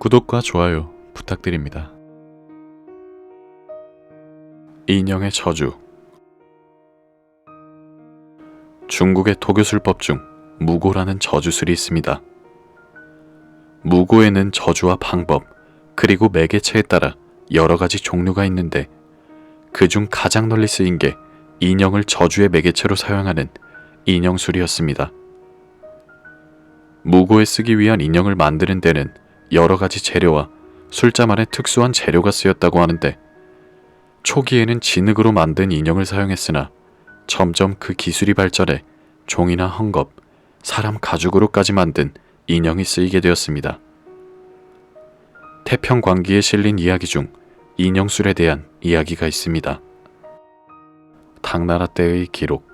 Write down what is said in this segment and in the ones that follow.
구독과 좋아요 부탁드립니다. 인형의 저주. 중국의 토교술법 중 무고라는 저주술이 있습니다. 무고에는 저주와 방법, 그리고 매개체에 따라 여러 가지 종류가 있는데 그중 가장 널리 쓰인 게 인형을 저주의 매개체로 사용하는 인형술이었습니다. 무고에 쓰기 위한 인형을 만드는 데는 여러 가지 재료와 술자만의 특수한 재료가 쓰였다고 하는데 초기에는 진흙으로 만든 인형을 사용했으나 점점 그 기술이 발전해 종이나 헝겊, 사람 가죽으로까지 만든 인형이 쓰이게 되었습니다. 태평광기에 실린 이야기 중 인형술에 대한 이야기가 있습니다. 당나라 때의 기록.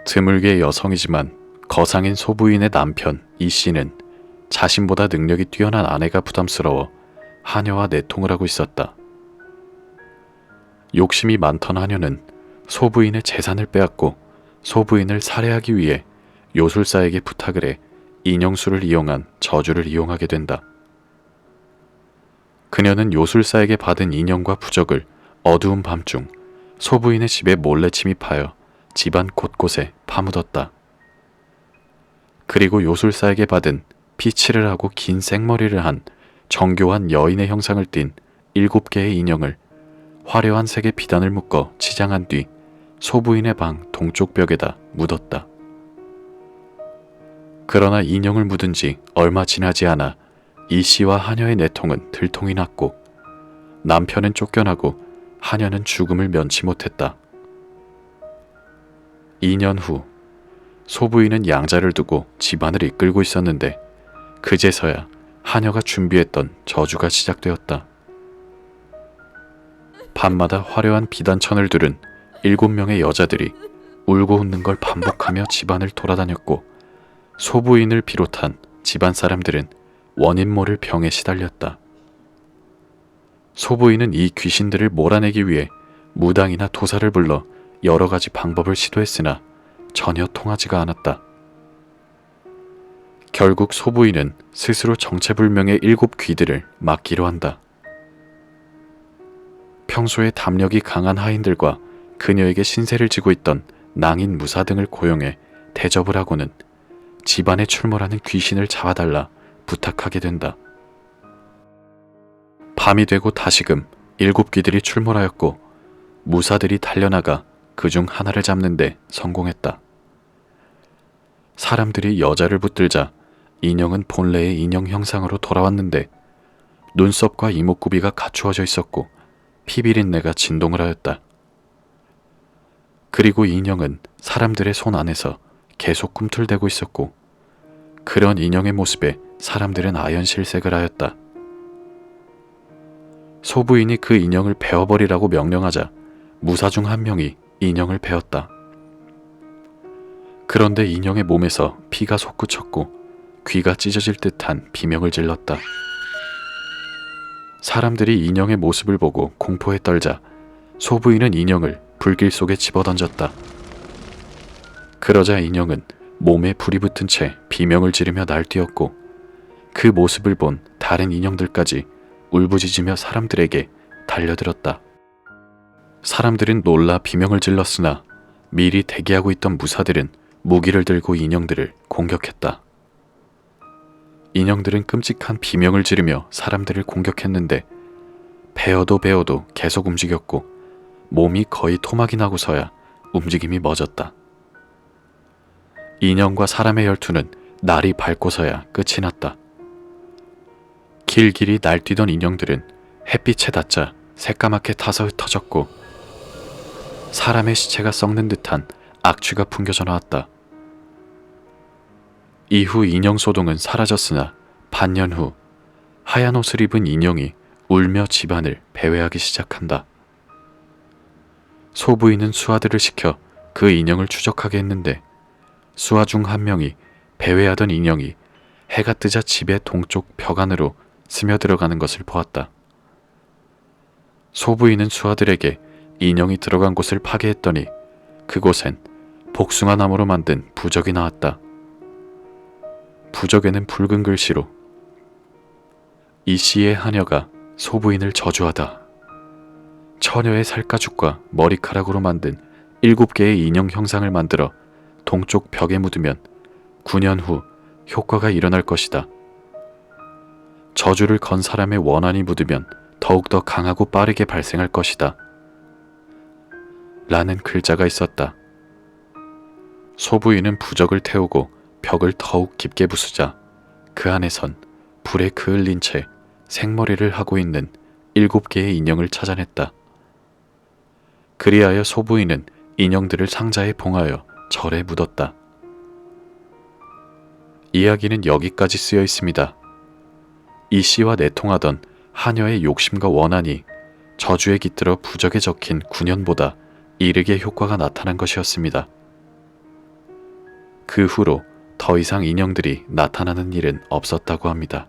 드물게 여성이지만 거상인 소부인의 남편 이씨는 자신보다 능력이 뛰어난 아내가 부담스러워 하녀와 내통을 하고 있었다. 욕심이 많던 하녀는 소부인의 재산을 빼앗고 소부인을 살해하기 위해 요술사에게 부탁을 해 인형술을 이용한 저주를 이용하게 된다. 그녀는 요술사에게 받은 인형과 부적을 어두운 밤중 소부인의 집에 몰래 침입하여 집안 곳곳에 파묻었다. 그리고 요술사에게 받은 피칠을 하고 긴 생머리를 한 정교한 여인의 형상을 띤 7개의 인형을 화려한 색의 비단을 묶어 치장한 뒤 소부인의 방 동쪽 벽에다 묻었다. 그러나 인형을 묻은 지 얼마 지나지 않아 이씨와 하녀의 내통은 들통이 났고 남편은 쫓겨나고 하녀는 죽음을 면치 못했다. 2년 후 소부인은 양자를 두고 집안을 이끌고 있었는데 그제서야 하녀가 준비했던 저주가 시작되었다. 밤마다 화려한 비단천을 두른 7명의 여자들이 울고 웃는 걸 반복하며 집안을 돌아다녔고 소부인을 비롯한 집안 사람들은 원인 모를 병에 시달렸다. 소부인은 이 귀신들을 몰아내기 위해 무당이나 도사를 불러 여러 가지 방법을 시도했으나 전혀 통하지가 않았다. 결국 소부인은 스스로 정체불명의 7 귀들을 막기로 한다. 평소에 담력이 강한 하인들과 그녀에게 신세를 지고 있던 낭인 무사 등을 고용해 대접을 하고는 집안에 출몰하는 귀신을 잡아달라 부탁하게 된다. 밤이 되고 다시금 7 귀들이 출몰하였고 무사들이 달려나가 그중 하나를 잡는데 성공했다. 사람들이 여자를 붙들자 인형은 본래의 인형 형상으로 돌아왔는데 눈썹과 이목구비가 갖추어져 있었고 피비린내가 진동을 하였다. 그리고 인형은 사람들의 손 안에서 계속 꿈틀대고 있었고 그런 인형의 모습에 사람들은 아연실색을 하였다. 소부인이 그 인형을 베어버리라고 명령하자 무사 중 한 명이 인형을 베었다. 그런데 인형의 몸에서 피가 솟구쳤고 귀가 찢어질 듯한 비명을 질렀다. 사람들이 인형의 모습을 보고 공포에 떨자 소부인은 인형을 불길 속에 집어던졌다. 그러자 인형은 몸에 불이 붙은 채 비명을 지르며 날뛰었고 그 모습을 본 다른 인형들까지 울부짖으며 사람들에게 달려들었다. 사람들은 놀라 비명을 질렀으나 미리 대기하고 있던 무사들은 무기를 들고 인형들을 공격했다. 인형들은 끔찍한 비명을 지르며 사람들을 공격했는데 베어도 계속 움직였고 몸이 거의 토막이 나고서야 움직임이 멎었다. 인형과 사람의 혈투는 날이 밝고서야 끝이 났다. 길길이 날뛰던 인형들은 햇빛에 닿자 새까맣게 타서 흩어졌고 사람의 시체가 썩는 듯한 악취가 풍겨져 나왔다. 이후 인형 소동은 사라졌으나 반년 후 하얀 옷을 입은 인형이 울며 집안을 배회하기 시작한다. 소부인은 수하들을 시켜 그 인형을 추적하게 했는데 수하 중 한 명이 배회하던 인형이 해가 뜨자 집의 동쪽 벽 안으로 스며들어가는 것을 보았다. 소부인은 수하들에게 인형이 들어간 곳을 파괴했더니 그곳엔 복숭아 나무로 만든 부적이 나왔다. 부적에는 붉은 글씨로 이 씨의 하녀가 소부인을 저주하다. 처녀의 살가죽과 머리카락으로 만든 7개의 인형 형상을 만들어 동쪽 벽에 묻으면 9년 후 효과가 일어날 것이다. 저주를 건 사람의 원한이 묻으면 더욱더 강하고 빠르게 발생할 것이다. 라는 글자가 있었다. 소부인은 부적을 태우고 벽을 더욱 깊게 부수자 그 안에선 불에 그을린 채 생머리를 하고 있는 7개의 인형을 찾아냈다. 그리하여 소부인은 인형들을 상자에 봉하여 절에 묻었다. 이야기는 여기까지 쓰여 있습니다. 이 씨와 내통하던 하녀의 욕심과 원한이 저주에 깃들어 부적에 적힌 9년보다 이르게 효과가 나타난 것이었습니다. 그 후로 더 이상 인형들이 나타나는 일은 없었다고 합니다.